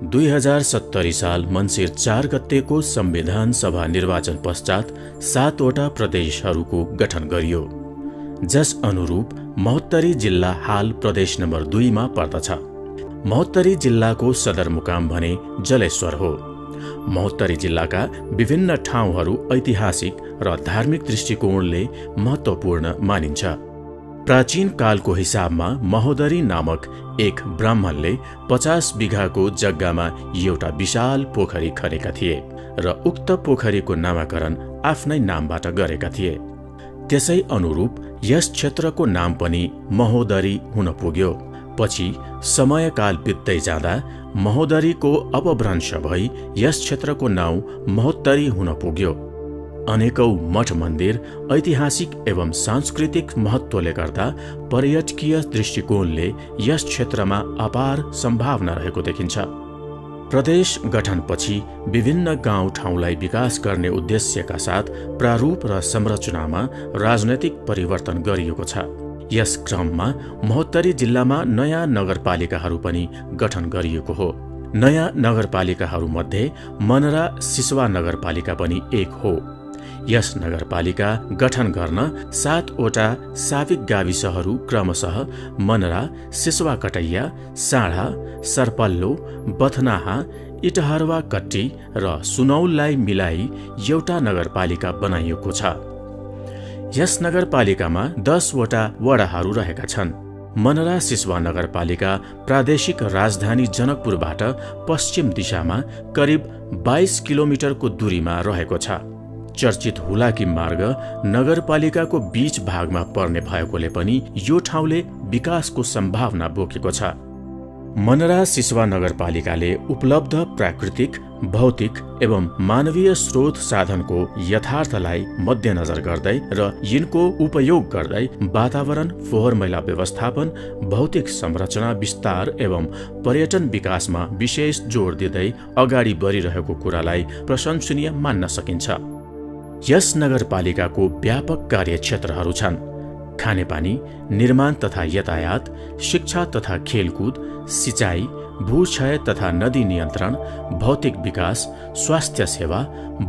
2070 साल मन्सिर 4 गतेको संविधान सभा निर्वाचन पश्चात 7 वटा प्रदेशहरूको गठन गरियो, जस अनुरूप महोत्तरी जिल्ला हाल प्रदेश नम्बर 2 मा पर्दछ। महोत्तरी जिल्लाको सदरमुकाम भने जलेश्वर हो। महोत्तरी जिल्लाका विभिन्न ठाउँहरू ऐतिहासिक र धार्मिक दृष्टिकोणले महत्त्वपूर्ण मानिन्छ। प्राचीन कालको हिसाबमा महोदरी नामक एक ब्राह्मणले 50 बिघाको जग्गामा एउटा विशाल पोखरी खनेका थिए र उक्त पोखरीको नामाकरण आफ्नै नामबाट गरेका थिए। त्यसै अनुरूप यस क्षेत्रको नाम पनि महोदरी हुन पुग्यो। पछि समयकाल बित्दै जाँदा महोदरीको अपभ्रंश भई यस क्षेत्रको नाउँ महोत्तरी हुन पुग्यो। अनेकौं मठ मन्दिर, ऐतिहासिक एवं सांस्कृतिक महत्त्वले गर्दा पर्यटकीय दृष्टिकोणले यस क्षेत्रमा अपार सम्भावना रहेको देखिन्छ। प्रदेश गठनपछि विभिन्न गाउँ ठाउँलाई विकास गर्ने उद्देश्यका साथ प्रारूप र संरचनामा राजनैतिक परिवर्तन गरिएको छ। यस क्रममा महोत्तरी जिल्लामा नयाँ नगरपालिकाहरू पनि गठन गरिएको हो। नयाँ नगरपालिकाहरूमध्ये मनरा सिसवा नगरपालिका पनि एक हो। यस नगरपालिका गठन गर्न 7 वटा साविक गाविसहरू क्रमशः मनरा, सिसवा कटैया, साँढा, सरपल्लो, बथनाहा, इटहरवा कट्टी र सुनौललाई मिलाई एउटा नगरपालिका बनाइएको छ। यस नगरपालिकामा 10 वटा वडाहरू रहेका छन्। मनरा सिसवा नगरपालिका प्रादेशिक राजधानी जनकपुरबाट पश्चिम दिशामा करिब 22 किलोमिटरको दूरीमा रहेको छ। चर्चित हुलाकी मार्ग नगरपालिकाको बीच भागमा पर्ने भएकोले पनि यो ठाउँले विकासको सम्भावना बोकेको छ। मनरा सिसवा नगरपालिकाले उपलब्ध प्राकृतिक, भौतिक एवं मानवीय स्रोत साधनको यथार्थलाई मध्यनजर गर्दै र यिनको उपयोग गर्दै वातावरण फोहोर मैला व्यवस्थापन, भौतिक संरचना विस्तार एवं पर्यटन विकासमा विशेष जोड दिँदै अगाडि बढिरहेको कुरालाई प्रशंसनीय मान्न सकिन्छ। यस नगरपालिकाको व्यापक कार्यक्षेत्रहरू छन्: खानेपानी, निर्माण तथा यातायात, शिक्षा तथा खेलकुद, सिंचाई, भूक्षय तथा नदी नियन्त्रण, भौतिक विकास, स्वास्थ्य सेवा,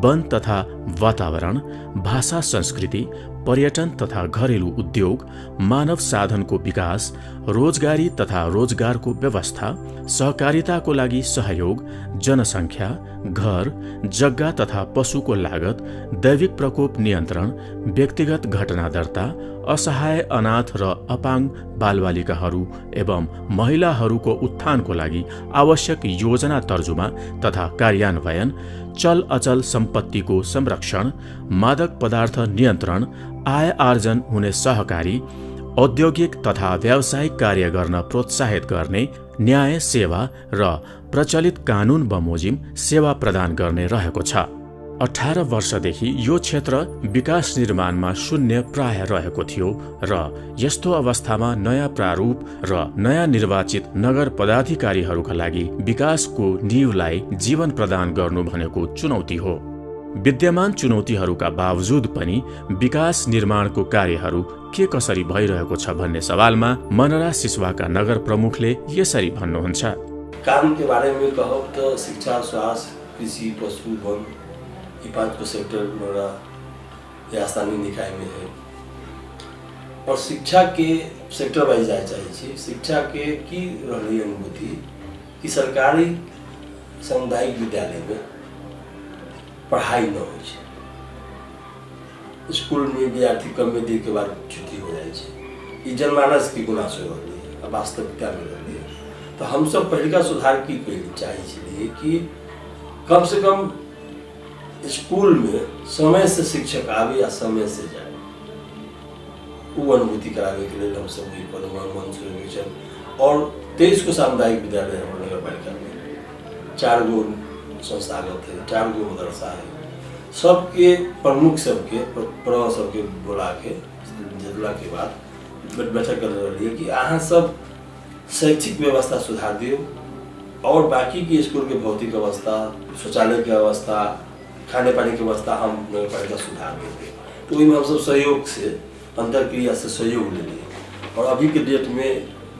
वन तथा वातावरण, भाषा संस्कृति, पर्यटन तथा घरेलु उद्योग, मानव साधनको विकास, रोजगारी तथा रोजगारको व्यवस्था, सहकारिताको लागि सहयोग, जनसङ्ख्या, घर, जग्गा तथा पशुको लागत, दैविक प्रकोप नियन्त्रण, व्यक्तिगत घटना दर्ता, असहाय अनाथ र अपाङ्ग बालबालिकाहरू एवं महिलाहरूको उत्थानको लागि आवश्यक योजना तर्जुमा तथा कार्यान्वयन, चल अचल सम्पत्तिको संरक्षण, मादक पदार्थ नियन्त्रण, आय आर्जन हुने सहकारी, औद्योगिक तथा व्यावसायिक कार्य गर्न प्रोत्साहित गर्ने, न्याय सेवा र प्रचलित कानून बमोजिम सेवा प्रदान गर्ने रहेको छ। 18 वर्षदेखि यो क्षेत्र विकास निर्माणमा शून्य प्राय रहेको थियो र यस्तो अवस्थामा नयाँ प्रारूप र नयाँ निर्वाचित नगर पदाधिकारीहरूका लागि विकासको नीवलाई जीवन प्रदान गर्नु भनेको चुनौती हो। विद्यमान चुनौतीहरूका बावजुद पनि विकास निर्माणको कार्यहरू के कसरी भइरहेको छ भन्ने सवालमा मनरा सिसवाका नगर प्रमुखले यसरी भन्नुहुन्छ। काम के बारे में कहो तो शिक्षा, स्वास्थ्य, कृषि, पशु, वन, ये 5 को सेक्टर मनरा या स्थानीय निकाय में है। और शिक्षा के सेक्टर वाइज जाए चाहिए। शिक्षा के की रही अनुभूति कि सरकारी सामुदायिक विद्यालय में पढ़ाई न हो, स्कूल में विद्यार्थी कम में के बाद छुट्टी हो जाए, जनमानस की गुनासो हो रही है, वास्तविकता में रही है। तो हम सब पहले का सुधार की चाहिए कि कम से कम स्कूल में समय से शिक्षक आवे या समय से जाए, वो अनुभूति करावे के लिए हम सब और 23 को सामुदायिक विद्यालय हमारे नगर पालिका में 4 गो संस्थागत है, 4 गो मदरसा है। सबके प्रमुख सबके बुला के जदला के बाद बैठक कर रही है कि अहाँ सब शैक्षिक व्यवस्था सुधार दियो और बाकी की स्कूल के भौतिक अवस्था, शौचालय की अवस्था, खाने पानी की व्यवस्था हम नगर पालिका सुधार देंगे। तो इनमें हम सब सहयोग से, अंतर क्रिया से सहयोग ले लिए और अभी के डेट में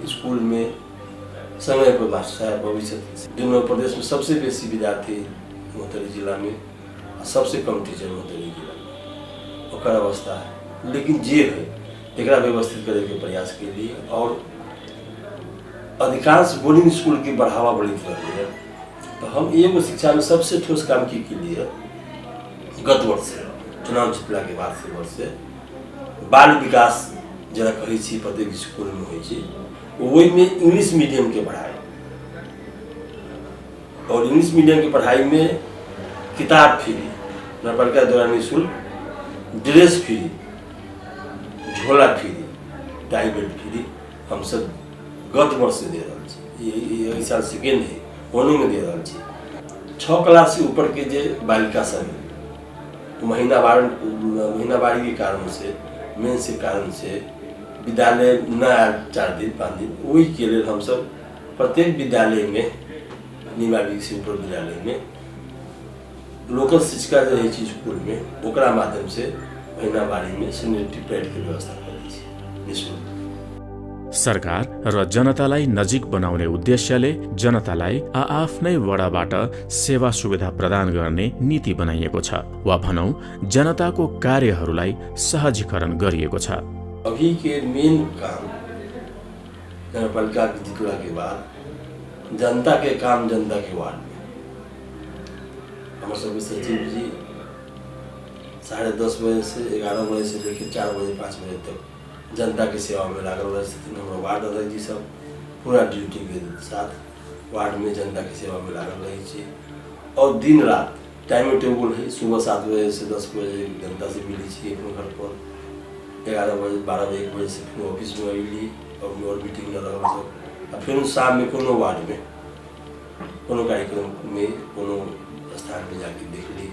स्कूल में समय पर मास्टर साहब भविष्य दुनू प्रदेश में सबसे बेसी विद्यार्थी महोत्तरी जिला में और सबसे कम टीचर महोत्तरी जिला में ओकर अवस्था है। लेकिन जे है एकरा व्यवस्थित करे के प्रयास के लिए और अधिकांश बोर्डिंग स्कूल के बढ़ावा बढ़ित रही है। तो हम एगो शिक्षा में सबसे ठोस काम की लिए गत वर्ष से चुनाव जीतला के बाद से वर्ष से बाल विकास जरा कही छी प्रत्येक स्कूल में वही में इंग्लिश मीडियम के पढ़ाई और इंग्लिश मीडियम की पढ़ाई में किताब फ्री, नगरपालिका द्वारा निःशुल्क ड्रेस फ्री, झोला फ्री, टाई बेल्ट फ्री हम सब गत वर्ष से दे रहा है। साल सेकेंड है ओनू में दे रहा है। 6 क्लास से ऊपर के जे बालिका सब महीनावारी के कारण से मेंस के कारण से विद्यालय न आयल 4 दिन 5 दिन वही के लिए हम सब प्रत्येक विद्यालय में निवाड़ी सिंपल विद्यालय में लोकल शिक्षा जो है स्कूल में ओकरा माध्यम से महीनावारी में सैनिटरी पैड की व्यवस्था करें छी निःशुल्क। सरकार र जनतालाई नजिक बनाउने उद्देश्यले जनतालाई आआफ्नै वडाबाट सेवा सुविधा प्रदान गर्ने नीति बनाइएको छ वा भनौं जनताको कार्यहरूलाई सहजीकरण गरिएको छ। अभी के मेन काम नगरपालिका के जितला के बाद जनता के काम जनता के वार्ड में हमारे सब सचिव जी 10:30 बजे से 11 बजे से लेकर 4 बजे 5 बजे तक जनता की सेवा में लागल रहे। हमारे वार्ड अध्यक्ष जी सब पूरा ड्यूटी के साथ वार्ड में जनता की सेवा में लागल रही और दिन रात टाइम टेबल है। सुबह 7 बजे से 10 बजे जनता से मिली अपने घर पर, 11 बजे 12 बजे 1 बजे से फिर ऑफिस में अली और मीटिंग न रहा सब। और फिर शाम में कोनो वार्ड में कोनो कार्यक्रम में कोनो स्थान में जाके देख ली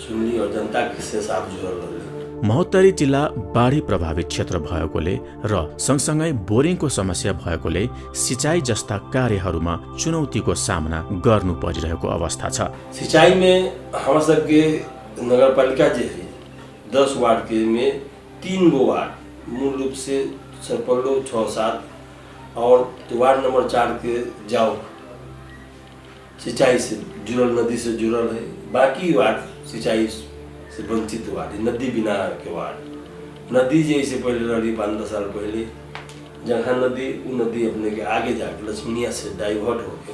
सुन ली और जनता के साथ जुड़ल रही। महोत्तरी जिल्ला बाढी प्रभावित क्षेत्र भएकोले र सँगसँगै बोरिङको समस्या भएकोले सिंचाई जस्ता कार्यहरूमा चुनौतीको सामना गर्नु परिरहेको अवस्था छ। सिंचाई में हमरा सबके नगरपालिका जे है 10 वार्ड के में 3 गो वार्ड मूल रूप से सरपल्लो 6-7 और वार्ड नंबर 4 के जाओ सिंचाई से जुड़ल नदी से जुड़ल है। बाकी वार्ड सिंचाई से वंचित वार्ड, नदी बिना के वार्ड। नदी जैसे पहले रही 5-10 साल पहले जहाँ नदी वो नदी अपने के आगे जाके लक्ष्मणिया से डाइवर्ट होके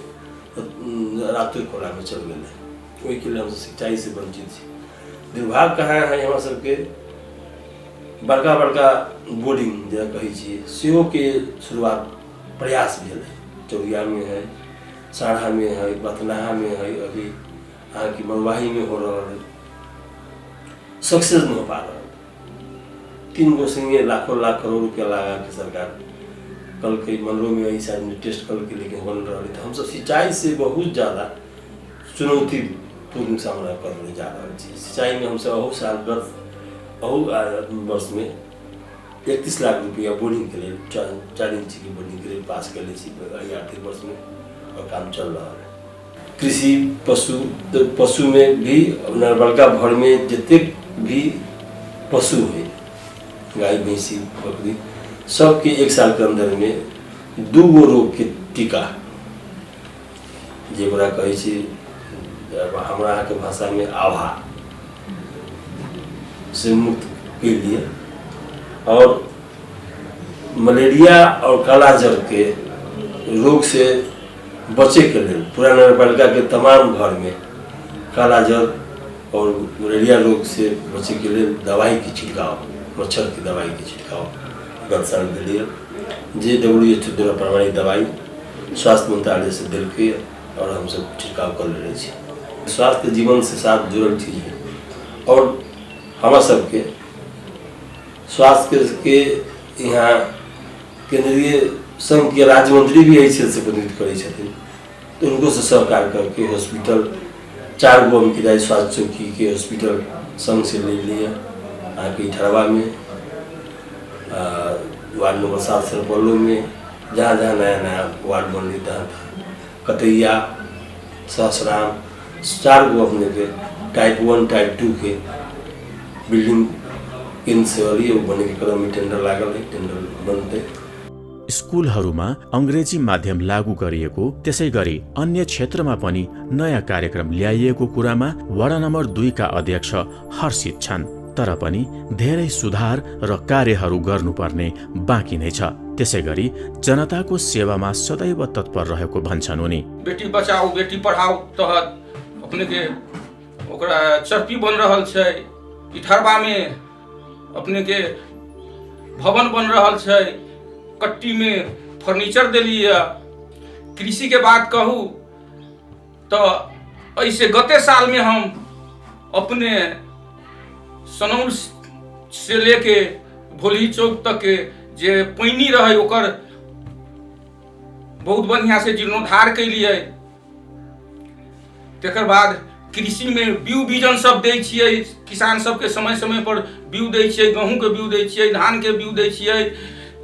रातु खोला में चल गए। वही के लिए हम सिंचाई से वंचित थी। दुर्भाग्य कहाँ है हमारे सबके बड़का बड़का बोर्डिंग जहाँ कही छी सेहो के शुरुआत प्रयास भेल है। चौरिया में है, साढ़ा में है, बथनाहा में है, अभी यहाँ की मरवाही में हो रहा है, सक्सेस नहीं हो पा रहा। 3 गो संगे लाखों लाख करोड़ रुपया लगा के सरकार कल के मनरो में वही साइड में टेस्ट कल के लेकिन बन रहा है। तो हम सब सिंचाई से बहुत ज़्यादा चुनौतीपूर्ण सामना करने जा रहा है। सिंचाई में हम सब अहू साल वर्ष में 31 लाख रुपया बोर्डिंग के लिए 4 इंच की बोर्डिंग के लिए पास कर ली आर्थिक वर्ष में और काम चल रहा है। कृषि पशु में भी नगरपालिका भर में जितने भी पशु है गाय भैंसी बकरी सबके 1 साल के अंदर में 2 गो रोग के टीका जेकरा कहे छी हमरा के भाषा में आभा से मुक्त के लिए और मलेरिया और कालाजार के रोग से बचे के लिए पूरा नगरपालिका के तमाम घर में कालाजार और मलेरिया रोग से बचे के लिए दवाई की छिड़काव, मच्छर की दवाई की छिड़काव गत साल के लिए WHO द्वारा प्रमाणित दवाई स्वास्थ्य मंत्रालय से दिल के और हम सब छिड़काव कर ले रहे हैं। स्वास्थ्य जीवन से साथ जुड़ल चीज है और हमारा सबके स्वास्थ्य के यहाँ केंद्रीय संघ के राज्य मंत्री भी यही क्षेत्र से प्रतिनिधित्व करे तो उनको से सहकार करके हॉस्पिटल 4 गो किराए स्वास्थ्य चौकी के हॉस्पिटल संघ से ले लिए। यहाँ के इठरवा में वार्ड नंबर 7 सरपल्लो में जहाँ जहाँ नया नया वार्ड बन रही कटैया सहसराम 4 गो अपने के टाइप 1 टाइप 2 के बिल्डिंग केंद्र से वाली वो बने के क्रम में टेंडर लागल है, टेंडर बनते। स्कुलहरूमा अंग्रेजी माध्यम लागू गरिएको, त्यसै गरी अन्य क्षेत्रमा पनि नयाँ कार्यक्रम ल्याइएको कुरामा वडा नम्बर 2 का अध्यक्ष हर्षित छन्। तर पनि धेरै सुधार र कार्यहरू गर्नुपर्ने बाँकी नै छ। त्यसै गरी जनताको सेवामा सदैव तत्पर रहेको भन्छन् उनी। बेटी बचाओ बेटी पढ़ाओ तहत अपने के ओकरा चरपी बन रहल छै, इठरबा में अपने के भवन बन रहल छै, कट्टी में फर्नीचर देलिए। कृषि के बात कहूँ तो ऐसे गते साल में हम अपने सनौल से लेके भोली चौक तक के जे पैनी रहे ओकर बहुत बढ़िया से जीर्णोद्धार कैलिए। तेकर बाद कृषि में बीउ बीजन सब दै छियै, किसान सबके समय समय पर बीउ दै छियै, गेहूं के बीउ दै छियै, धान के बीउ दै छियै।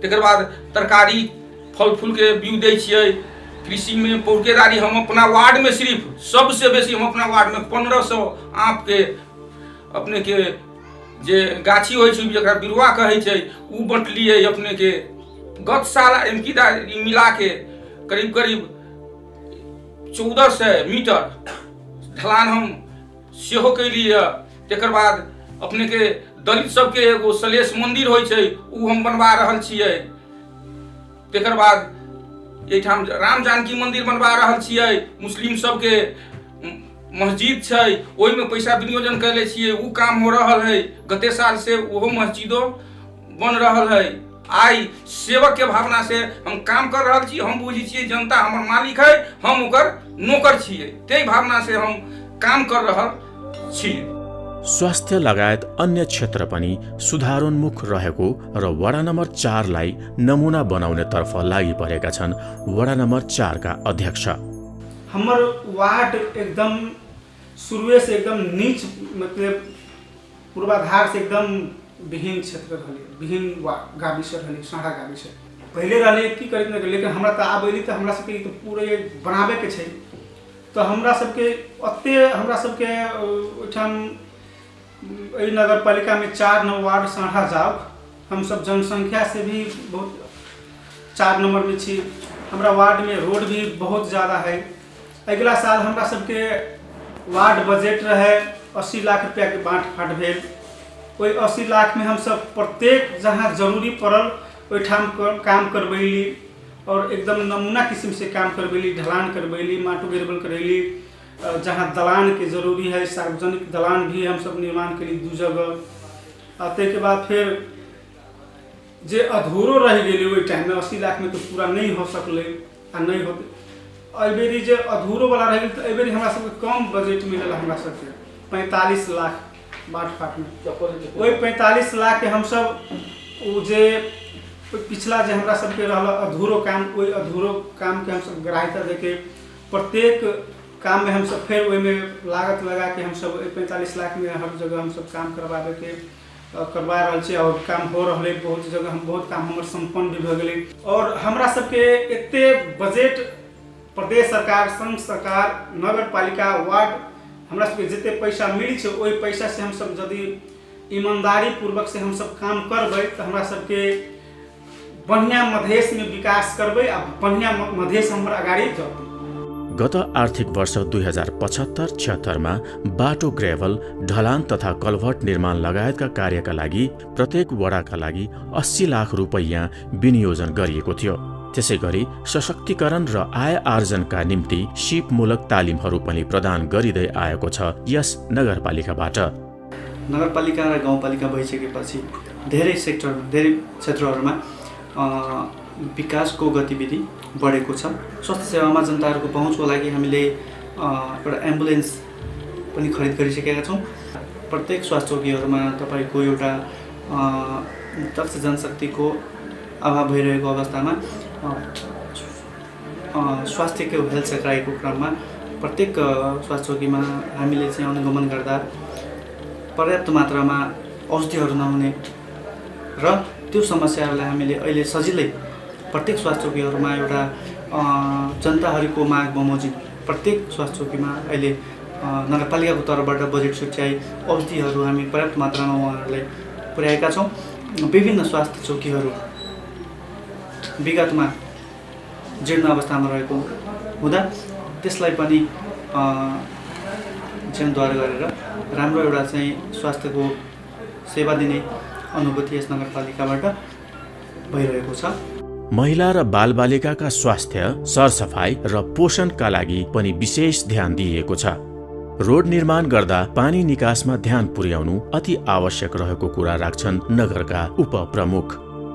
तेकर बाद तरकारी फल फूल के बीउ दै छियै। कृषि में पौकेदारी हम अपना वार्ड में सिर्फ सबसे बेसी हम अपना वार्ड में 1500 आम के अपने के जे गाछी होइ छै जकरा बिरुआ कहै छै उ बंटलिए। अपने के गत साल एमकी मिला के करीब करीब 1400 मीटर ढलान हम सेहो कैलिए। तेकर बाद अपने के दलित सबके एगो सलेश मंदिर होइ छै उ हम बनवा रहल छियै। तेकर बाद एठाम राम जानकी मंदिर बनवा रहल छियै। मुस्लिम सबके मस्जिद छै ओहिमे पैसा विनियोजन कैले छियै, उ काम हो रहल है। गते साल से ओहो मस्जिदो बन रहल है। आई सेवक के भावना से हम काम कर रहल छी। हम बुझी छियै जनता हमर मालिक है, हम ओकर नौकर छियै, त्यही भावना से हम काम कर रहल छी। स्वास्थ्य लगायत अन्य क्षेत्र पनि सुधारोन्मुख रहेको र वडा नम्बर 4 लाई नमुना बनाउने तर्फ लागि परेका छन् वडा नम्बर 4 का अध्यक्ष। हमर वार्ड एकदम शुरुए से एकदम नीच मतलब पूर्वाधार से एकदम विहीन क्षेत्र रहले, विहीन गाविस रहले, साढ़ा गाविस पहले रहले की करी। लेकिन हमरा त आबैली त हमरा सबके तो पूरे बनाबे के छै। तो हमरा सबके अत्ते हमरा सबके ओठाम एहि नगर पालिका में 4 नंबर वार्ड साढ़ा जाओ। हम सब जनसंख्या से भी बहुत 4 नंबर में छी। हमरा वार्ड में रोड भी बहुत ज़्यादा है। अगला साल हमरा सबके वार्ड बजट रहे 80 लाख रुपया के बाँट फाट भेल। ओहि 80 लाख में हम सब प्रत्येक जहाँ जरूरी पड़ल ओहिठाम काम करबैली और एकदम नमूना किस्म से काम करबैली। ढलान करबैली, माटो गिरबल करैली। जहाँ दलान के जरूरी है सार्वजनिक दलान भी हम सब निर्माण के लिए 2 जगह। आते के बाद फिर जे अधूरो रह गए वही टाइम में 80 लाख में तो पूरा नहीं हो सकले आ नहीं होते। अबेरी जे अधूरो वाला रह गई तो अबेरी हमरा सबके कम बजट मिलल। हमरा सबके 45 लाख बाट फाट में वही 45 लाख के हम सब जे पिछला जे हमरा सबके रहल अधूरो काम, वही अधूरो काम के हम सब ग्राह्यता देके प्रत्येक काम में हम सब फिर वही में लागत लगा के हम सब 45 लाख में हर जगह हम सब काम करवावे के करवा रहल छी और काम हो रहले। बहुत जगह हम बहुत काम हमर संपन्न भी भ गेलै। और हमरा सबके एते बजट प्रदेश सरकार, संघ सरकार, नगर पालिका, वार्ड हमरा सबके जते पैसा मिली छै ओहि पैसा से हम सब यदि ईमानदारी पूर्वक से हम सब काम करबै तो हमरा सबके बढ़िया मधेश में विकास करबै आ बढ़िया मधेश हमर अगाडि जातै। गत आर्थिक वर्ष 2075-76 मा बाटो, ग्रेभल, ढलान तथा कल्भर्ट निर्माण लगायतका कार्यका लागि प्रत्येक वडाका लागि 80 लाख रुपैयाँ विनियोजन गरिएको थियो। त्यसै गरी सशक्तिकरण र आय आर्जनका निम्ति सिपमूलक तालिमहरू पनि प्रदान गरिँदै आएको छ यस नगरपालिकाबाट। नगरपालिका र गाउँपालिका भइसकेपछि धेरै सेक्टर, धेरै क्षेत्रहरूमा विकासको गतिविधि बढेको छ। स्वास्थ्य सेवामा जनताहरूको पहुँचको लागि हामीले एउटा एम्बुलेन्स पनि खरिद गरिसकेका छौँ। प्रत्येक स्वास्थ्य चौकीहरूमा तपाईँको एउटा दक्ष जनशक्तिको अभाव भइरहेको अवस्थामा स्वास्थ्यको हेल्थ सेक्टरको क्रममा प्रत्येक स्वास्थ्य चौकीमा हामीले चाहिँ अनुगमन गर्दा पर्याप्त मात्रामा औषधिहरू नहुने र त्यो समस्याहरूलाई हामीले अहिले सजिलै प्रत्येक स्वास्थ्य चौकीहरूमा एउटा जनताहरूको माग बमोजिम प्रत्येक स्वास्थ्य चौकीमा अहिले नगरपालिकाको तर्फबाट बजेट छुट्याई औषधिहरू हामी पर्याप्त मात्रामा उहाँहरूलाई पुर्याएका छौँ। विभिन्न स्वास्थ्य चौकीहरू विगतमा जीर्ण अवस्थामा रहेको हुँदा त्यसलाई पनि जीर्णोद्धार गरेर राम्रो एउटा चाहिँ स्वास्थ्यको सेवा दिने अनुभूति यस नगरपालिकाबाट भइरहेको छ। महिला र बालबालिकाका स्वास्थ्य, सरसफाई र पोषणका लागि पनि विशेष ध्यान दिइएको छ। रोड निर्माण गर्दा पानी निकासमा ध्यान पुर्याउनु अति आवश्यक रहेको कुरा राख्छन् नगरका उपप्रमुख।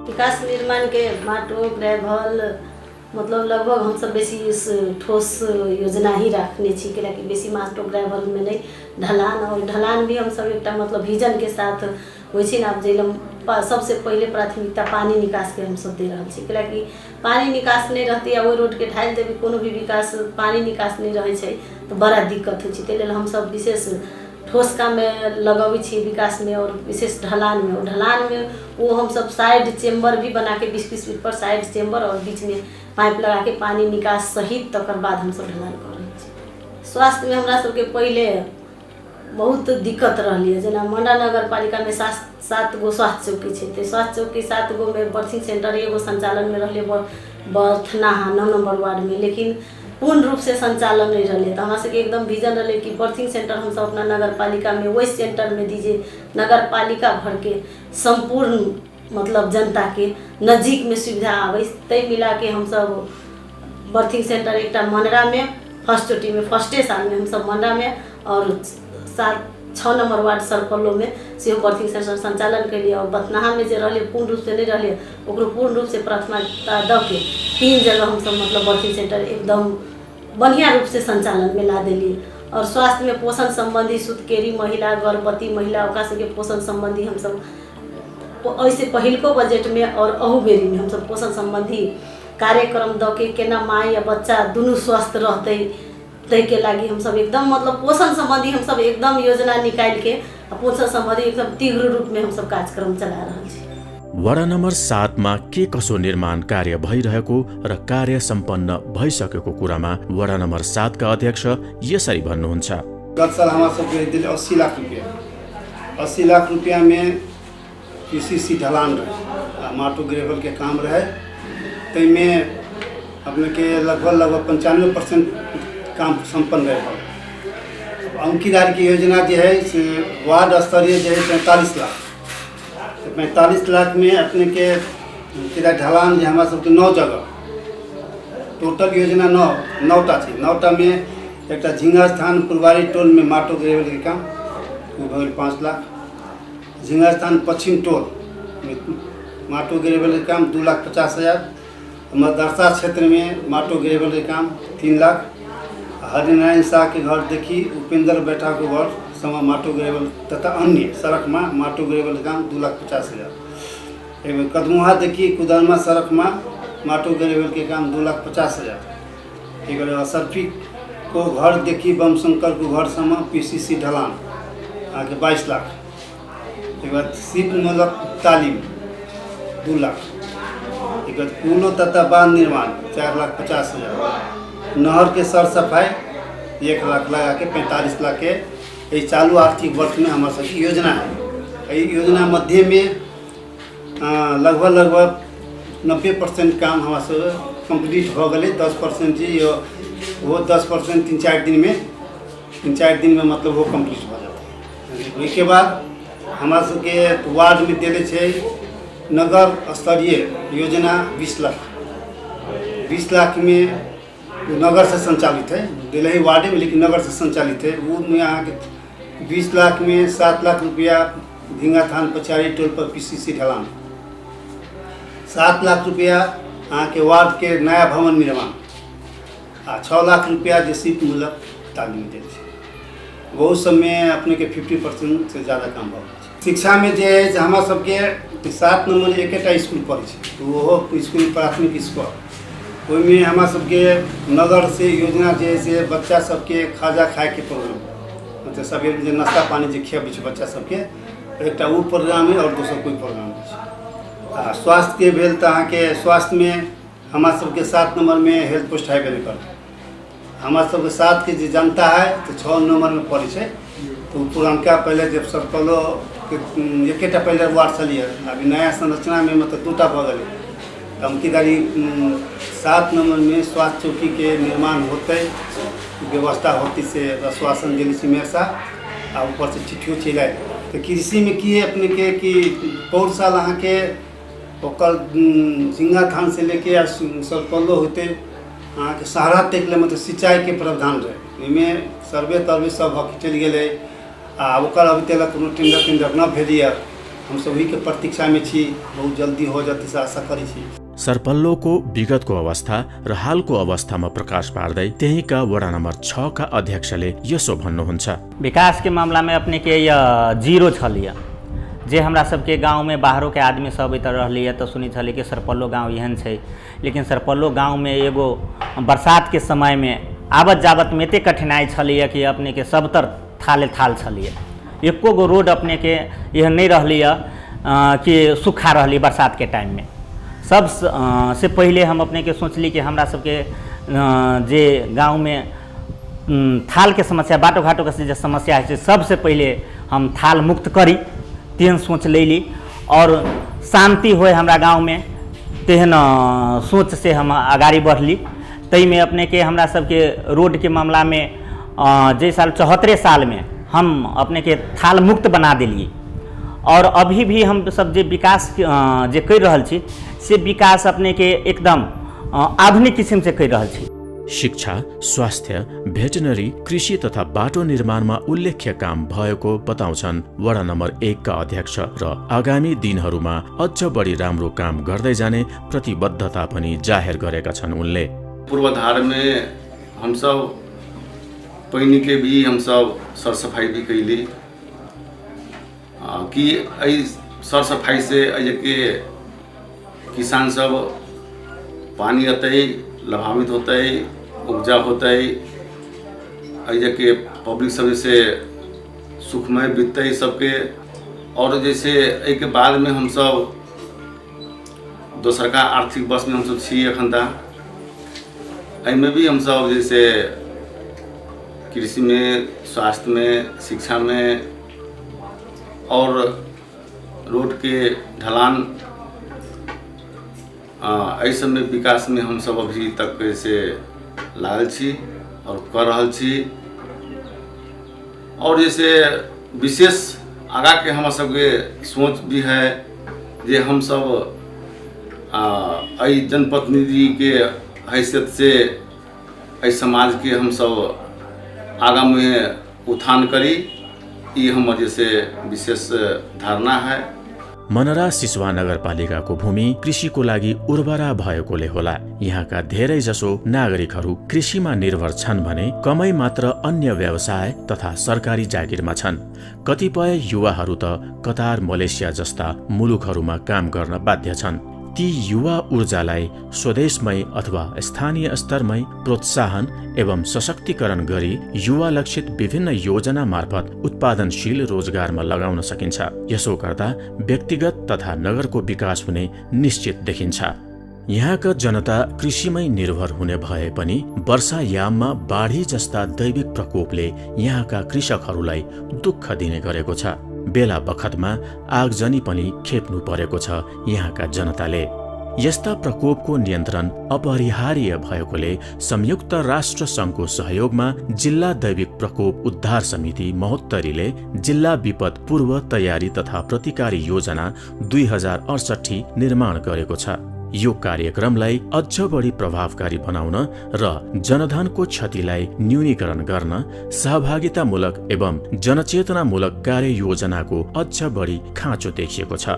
विकास निर्माण के माटो ग्रेभल मतलब लगभग हम सब बेसी ठोस योजना ही रखने छी, कि बेसी माटो ग्रेवल में नहीं ढलान, और ढलान भी हम सब एक मतलब विजन के साथ हो सबसे पहले प्राथमिकता पानी निकास के हम सब दे रहा छी, कि पानी निकास नहीं रहती है वो रोड के ढाल देवी कोनो भी विकास पानी निकास नहीं रहे छै तो बड़ा दिक्कत हो छै। हम सब विशेष ठोस काम में लगावी छी विकास में, और विशेष ढलान में। ढलान में वो हम सब साइड चेम्बर भी बना के 20-20 फीट पर साइड चेम्बर और बीच में पाइप लगा के पानी निकास सहित तकर बाद हम सब ढलान कर रहे हैं। स्वास्थ्य में हमरा सबके पहले बहुत दिक्कत रही है, जना मंडा नगर पालिका में 7 गो स्वास्थ्य चौकी है। स्वास्थ्य चौकी 7 गो में बर्थिंग सेंटर एगो संचालन में रहे बर्थनाहा 9 नंबर वार्ड में, लेकिन पूर्ण रूप से संचालन नहीं रहे। तो हमारे सबके एकदम विजन रहे कि बर्थिंग सेंटर हम सब अपना नगर पालिका में वही सेंटर में दीजिए, नगर पालिका भर के संपूर्ण मतलब जनता के नजीक में सुविधा आवे। तय मिला के हम सब बर्थिंग सेंटर एक मंडरा में फर्स्ट में फर्स्टे साल में हम सब मंडरा में और 6 नंबर वार्ड सर्कलों में से बर्थिंग सेंटर संचालन के लिए, और बथनाहा में जो रहे पूर्ण रूप से नहीं रहे ओकरो पूर्ण रूप से प्राथमिकता द के 3 जगह हम सब मतलब बर्थिंग सेंटर एकदम बढ़िया रूप से संचालन में ला दिली। और स्वास्थ्य में पोषण संबंधी सुतकेरी महिला, गर्भवती महिला ओकरा सबके पोषण संबंधी हम सब ऐसे पहिलको बजट में और अहू बेरी में हम सब पोषण संबंधी कार्यक्रम द के केना माँ या बच्चा दोनों स्वस्थ रहते तय के लागी हम सब एकदम मतलब पोषण संबंधी हम सब एकदम योजना निकाल के पोषण संबंधी एकदम तीव्र रूप में हम सब कार्यक्रम चला रहे छी। वडा नम्बर 7 मा के कसो निर्माण कार्य भइरहेको र कार्य सम्पन्न भइसकेको कुरामा वडा नम्बर 7 का अध्यक्ष यसरी भन्नुहुन्छ। गत साल हमारा सबके दिल 80 लाख रुपया, 80 लाख रुपया में PCC ढलान रहे, माटो ग्रेवल के काम रहे। तै में अपने के लगभग 95% काम संपन्न रहे। अंकीदार की योजना जो है वार्ड स्तरीय जो है 45 लाख, 45 लाख में अपने के ढलान जो हमारा सबके 9 जगह टोटल योजना 9टा थी। 9टा में एक झिंगा स्थान फुलबारी टोल में माटो ग्रेवल के काम वो 5 लाख, झिंगा स्थान पश्चिम टोल में माटो ग्रेवल के काम 2,50,000, मदरसा क्षेत्र में माटो ग्रेवल के काम 3 लाख, हरिनारायण शाह के घर देखी उपेंद्र बैठा को घर समा माटो ग्रेवल तथा अन्य सड़क में माटो ग्रेवल के काम 2,50,000। एवं कदमुहा देखी कुदरमा सड़क में माटो ग्रेवल के काम 2,50,000। एक असरफी को घर देखी बम शंकर को घर समा PCC ढलान आगे 22 लाख। एक बाद सीट मूलक तालीम 2 लाख। एक बाद पुलों तथा बांध निर्माण 4,50,000। नहर के सर सफाई 1 लाख लगा के 45 लाख के ये चालू आर्थिक वर्ष में हमारे सबकी योजना है। ये योजना मध्य में लगभग 90% काम हमारे सब कंप्लीट हो गए। 10% जी वो 10% 3-4 दिन में मतलब वो कंप्लीट हो जाता है। उसके बाद हमारे सबके वार्ड में दिले छे नगर स्तरीय योजना 20 लाख। 20 लाख में नगर से संचालित है, दिल्ली वार्ड में लेकिन नगर से संचालित है। वो में यहाँ के 20 लाख में 7 लाख रुपया झिंगा थान पचारी टोल पर PCC ढलान, 7 लाख रुपया यहाँ के वार्ड के नया भवन निर्माण, 6 लाख रुपया जो सीट मूलक तालीम दे। बहुत सब में अपने के 50% से ज़्यादा काम हो। शिक्षा में जो है हमारा सबके 7 नंबर एक स्कूल पढ़े, वो स्कूल प्राथमिक स्कूल में हमारा सबके नगर से योजना जैसे बच्चा सबके खाजा खाए के प्रोग्राम, मतलब सब जो नाश्ता पानी जो खियाबे बच्चा सबके एक वो प्रोग्राम है और दूसरा कोई प्रोग्राम है। स्वास्थ्य के भेल तो अहाँ के स्वास्थ्य में हमारा सबके 7 नंबर में हेल्थ पोस्ट हाईवे कर, हमारा सबके 7 के जो जनता है तो 6 नंबर में पड़े है। तो पुरानका पहले जब सर्कलों एक पहले वार्ड चलिए, अभी नया संरचना में मतलब 2टा भऽ गेलै। अमकीदारी 7 नंबर में स्वास्थ्य चौकी के निर्माण होते व्यवस्था होती से आश्वासन दिली सिमेरसा आ ऊपर से चिट्ठियों चल तो कृषि में किए अपने के कि बहुत साल अहाँ के ओकर झिंगा धान से लेके आ सरपल्लो होते अहाँ के सहारा तक ले मतलब सिंचाई के प्रावधान रहे इनमें सर्वे तर्वे सब हक चल गए आ ओकर अभी तक कोनो टेंडर न भेलिए हम सब वही के प्रतीक्षा में छी बहुत जल्दी हो जाती से आशा करी छी। सरपल्लोको विगतको अवस्था र हालको अवस्थामा प्रकाश पार्दै त्यहीका वडा नम्बर 6 का अध्यक्षले यसो भन्नुहुन्छ। विकास के मामला में अपने के जीरो छलिए जे हमरा सबके गाँव में बाहरों के आदमी सब इतर रहलिए तो सुनी छलिए कि सरपल्लो गाँव एहन छै, लेकिन सरपल्लो गाँव में एगो बरसात के समय में आबत जाबत में एते कठिनाई छलिए कि अपने के सब तर थाले थाल छलिए। एको गो रोड अपने के यह नहीं रहलिए कि सूखा रहली बरसात के टाइम में। सब से पहले हम अपने के सोचली कि हमरा सबके जे गांव में थाल के समस्या बाटो घाटो के जो समस्या है सबसे पहले हम थाल मुक्त करी तेहन सोच लेली और शांति होए हमरा गांव में तेहन सोच से हम आगाड़ी बढ़ली। तई में अपने के हमरा सबके रोड के मामला में जे साल 74 साल में हम अपने के थाल मुक्त बना दिलिए और अभी भी हम सब जे विकास जे कर रहल छी से विकास अपने के एकदम आधुनिक किसिम से कर रहल छी। शिक्षा, स्वास्थ्य, भेटनरी, कृषि तथा बाटो निर्माणमा उल्लेख्य काम भएको बताउँछन् वडा नम्बर 1 का अध्यक्ष र आगामी दिनहरूमा अझ बढी राम्रो काम गर्दै जाने प्रतिबद्धता पनि जाहेर गरेका छन् उनले। पूर्वाधार में हम सब पहिने के भी हम सब सरसफाई भी कैली कि सर सफाई से के किसान सब पानी अतै लाभान्वित होते उपजा होते के पब्लिक सब से सुखमय बीतते सबके। और जैसे एक बाद में हम सब दोसर का आर्थिक वर्ष में हम सब छी एखन तक में भी हम सब जैसे कृषि में, स्वास्थ्य में, शिक्षा में और रोड के ढलान सब में विकास में हम सब अभी तक से लागल छी और कर रहल छी। और जैसे विशेष आगा के हम सबके सोच भी है जे हम सब जनप्रतिनिधि के हैसियत से समाज के हम सब आगा में उत्थान करी, ये हमारे जैसे विशेष धारणा है। मनरा सिसवा नगरपालिकाको भूमि कृषिको लागि उर्वरा भएकोले होला। यहाँका धेरै जसो नागरिकहरू कृषिमा निर्भर छन् भने कमै मात्र अन्य व्यवसाय तथा सरकारी जागिरमा छन्। कतिपय युवाहरू त कतार, मलेसिया जस्ता मुलुकहरूमा काम गर्न बाध्य छन्। ती युवा ऊर्जालाई स्वदेशमै अथवा स्थानीय स्तरमै प्रोत्साहन एवं सशक्तिकरण गरी युवा लक्षित विभिन्न योजना मार्फत उत्पादनशील रोजगारमा लगाउन सकिन्छ। यसो गर्दा व्यक्तिगत तथा नगरको विकास हुने निश्चित देखिन्छ। यहाँका जनता कृषिमै निर्भर हुने भए पनि वर्षायाममा बाढी जस्ता दैविक प्रकोपले यहाँका कृषकहरूलाई दुःख दिने गरेको छ। बेला बखतमा आगजनी पनि खेप्नु परेको छ यहाँका जनताले। यस्ता प्रकोपको नियन्त्रण अपरिहार्य भएकोले संयुक्त राष्ट्र संघको सहयोगमा जिल्ला दैविक प्रकोप उद्धार समिति महोत्तरीले जिल्ला विपद पूर्व तयारी तथा प्रतिकारी योजना 2068 निर्माण गरेको छ। यो कार्यक्रमलाई अझ बढी प्रभावकारी बनाउन र जनधनको क्षतिलाई न्यूनीकरण गर्न सहभागितामूलक एवं जनचेतनामूलक कार्य योजनाको अझ बढी खाँचो देखिएको छ।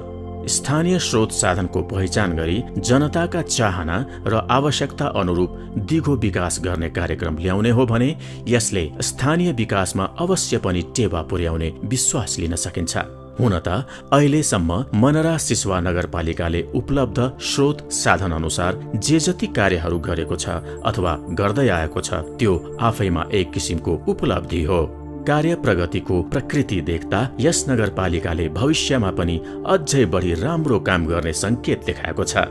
स्थानीय स्रोत साधनको पहिचान गरी जनताका चाहना र आवश्यकता अनुरूप दिगो विकास गर्ने कार्यक्रम ल्याउने हो भने यसले स्थानीय विकासमा अवश्य पनि टेवा पुर्याउने विश्वास लिन सकिन्छ। हुन त अहिलेसम्म मनरा सिसवा नगरपालिकाले उपलब्ध स्रोत साधन अनुसार जे जति कार्यहरू गरेको छ अथवा गर्दै आएको छ त्यो आफैमा एक किसिमको उपलब्धि हो। कार्य प्रगतिको प्रकृति देख्दा यस नगरपालिकाले भविष्यमा पनि अझै बढी राम्रो काम गर्ने संकेत देखाएको छ।